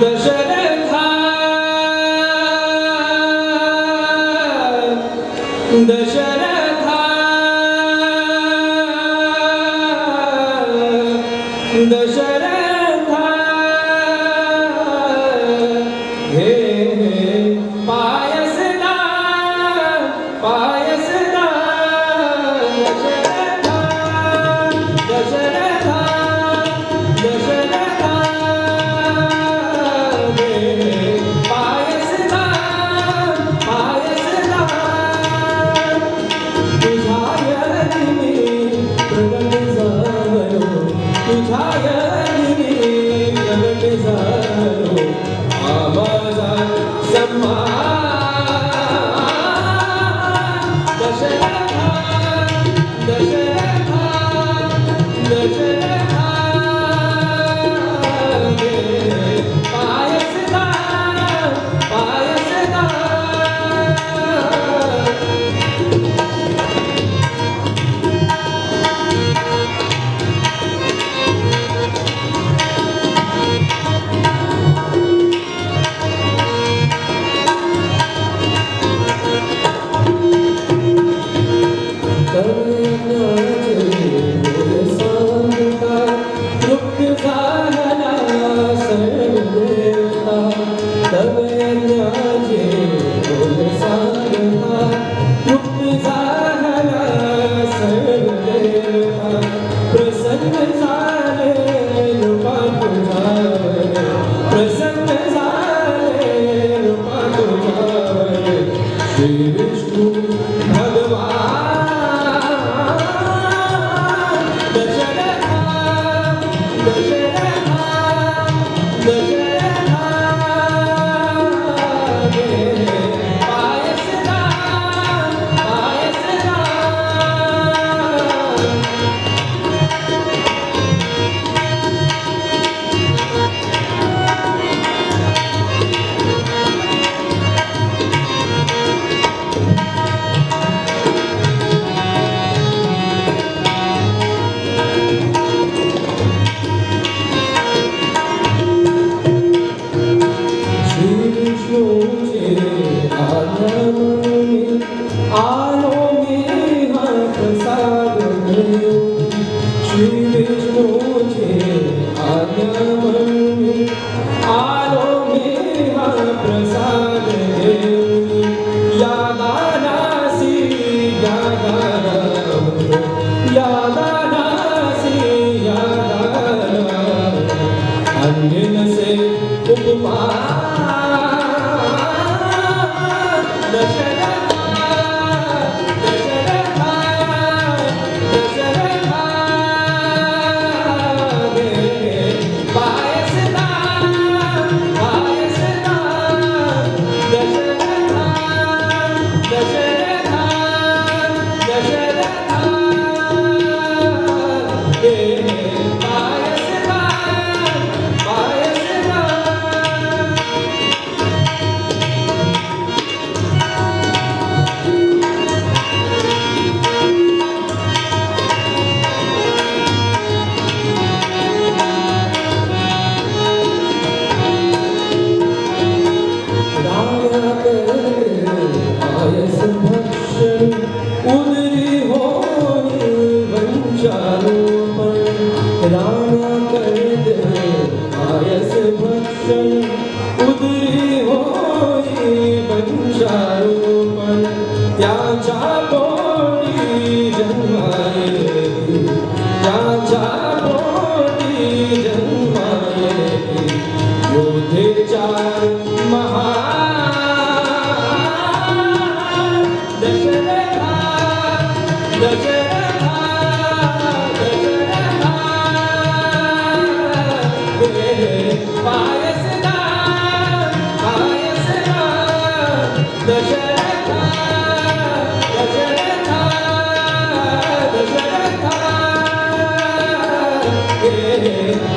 दशरथा दशरथा दशरथा हे पायसदा पायसदा दशरथा दशरथा दशरथा हे पायसदा पायसदा तुझ्या यदिनी प्रगट झालो तुझ्या यदिनी प्रगट झालो आवाजा सम्मान दशरथा दशरथा दशरथा पायसदा पायसदा श्री विष्णु भगवान दशरथा दशरथा दशरथा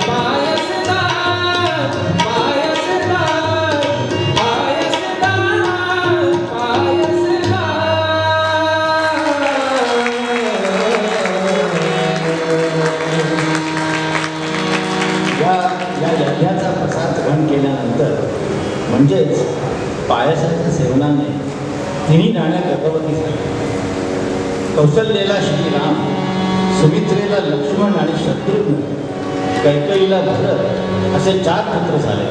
पायसदा पायसदा या यज्ञाचा प्रसाद म्हणजेच पायसाच्या सेवनाने तिन्ही राण्या गर्भवती झाल्या. कौशल्येला श्रीराम, सुमित्रेला लक्ष्मण आणि शत्रुघ्न, कैकेयीला भरत असे 4 पुत्र झाले.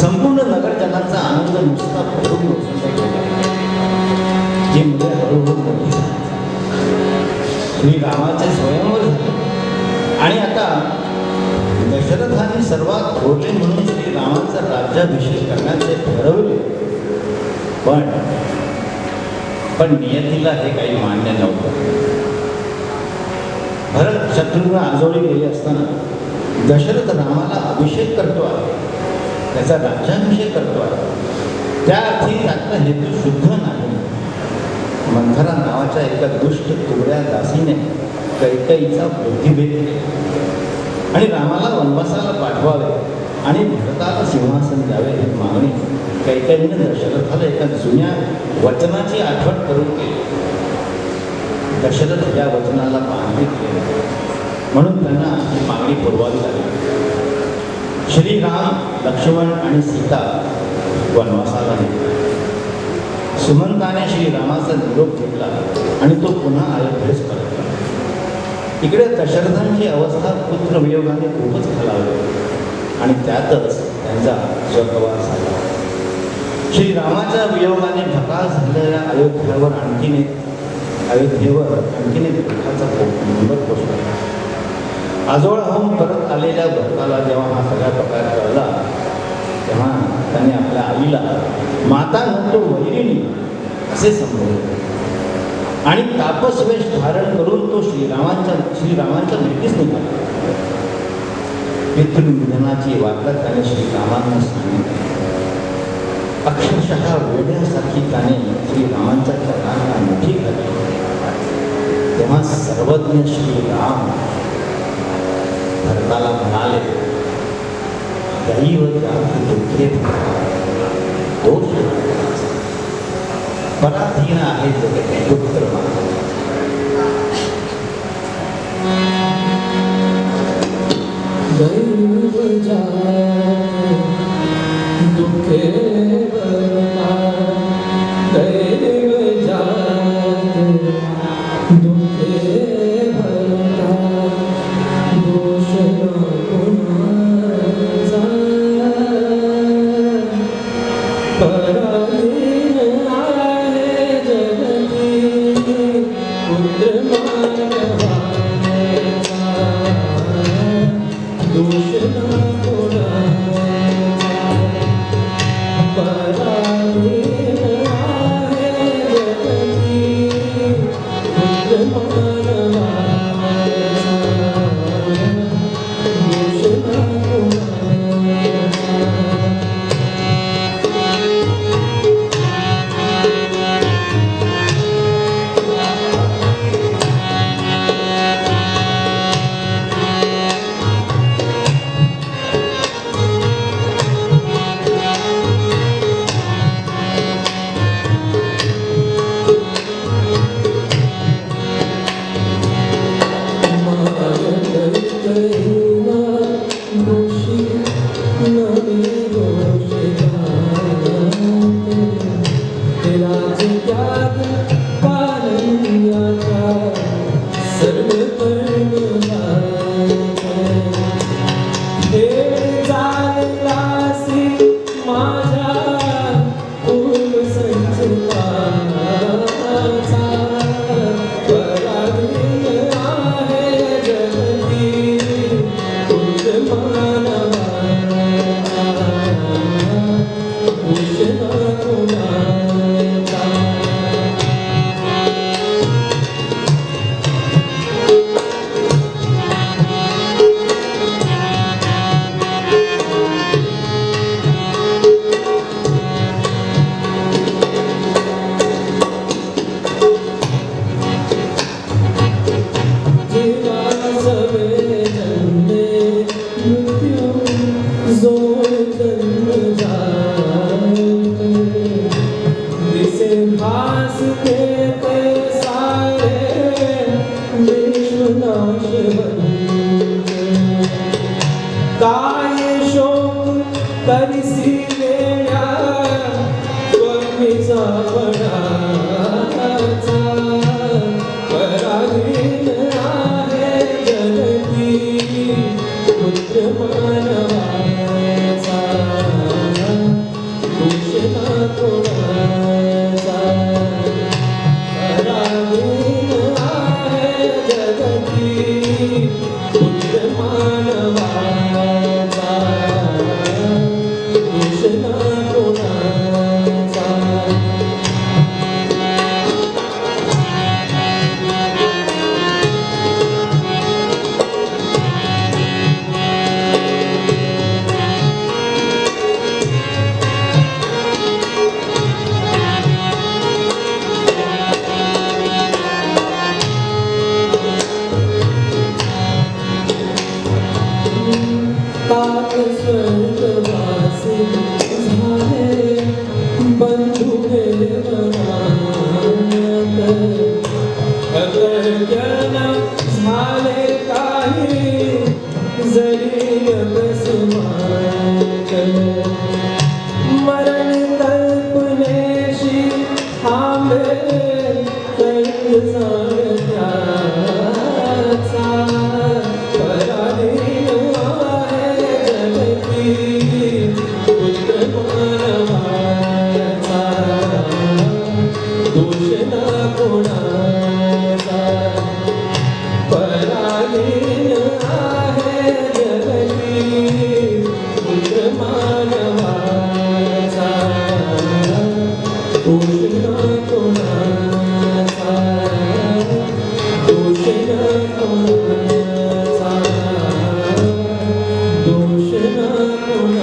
संपूर्ण नगरजनांचा आनंद नुसता भरून ओसंडत गेला. जी मुले हळूहळू मोठी झाली. श्रीरामाचे स्वयंवर झाले आणि आता दशरथाने सर्वात थोरले म्हणून श्रीरामाचा राज्याभिषेक करण्याचे ठरवले. पण नियतीला हे काही मान्य नव्हतं. भरत शत्रुघ्न आजोळी गेले असताना दशरथ रामाला अभिषेक करतो आहे, त्याचा राज्याभिषेक करतो आहे. त्या अर्थी त्यातला हेतू शुद्ध नाही. मंथरा नावाच्या एका दुष्ट कुबड्या दासीने कैकेयीचा बुद्धिभेद केला आणि रामाला वनवासाला पाठवावे आणि भरताला सिंहासन द्यावे ही मागणी कैकेयीने दशरथाला एका जुन्या वचनाची आठवण करून केली. दशरथ या वचनाला मान्य केले म्हणून त्यांना ही मागणी पुरवावी लागली. श्रीराम, लक्ष्मण आणि सीता वनवासाला गेले. सुमंताने श्रीरामाचा निरोप घेतला आणि तो पुन्हा अयोध्येस परतला. इकडे दशरथांची अवस्था पुत्रवियोगाने खूपच खालावली आणि त्यातच त्यांचा स्वर्गवास झाला. श्रीरामाच्या वियोगाने ढकाल झालेल्या अयोध्येवर आणखीन एक दुःखाचा नंबर कोसळला. आजोळाहून परत आलेल्या भरताला जेव्हा हा सगळा प्रकार कळला तेव्हा त्याने आपल्या आईला माता नंतो वैरिणी असे संबोधले आणि तापसवेश धारण करून तो श्रीरामांच्या भेटीस निघाला. पितृनिधनाची वार्ता त्याने श्रीरामांना सांगितली. अक्षरशः वेड्यासारखी त्याने श्रीरामांच्या चरणांना मिठी घातली. तेव्हा सर्वज्ञ श्रीराम भरताला म्हणाले, दैव दुःखे दोष पराधीन आहे जगते पुत्र दैव जाते दुखे बरता, दैव जाते दुखे बरता, दोष न कुणाचा पराधीन आहे जगती पुत्र मानवाचा, दोष न कुणाचा पराधीन आहे जगती पुत्र मानवाचा, दोष न कुणाचा. काय शोक करिसी रे मी सापडा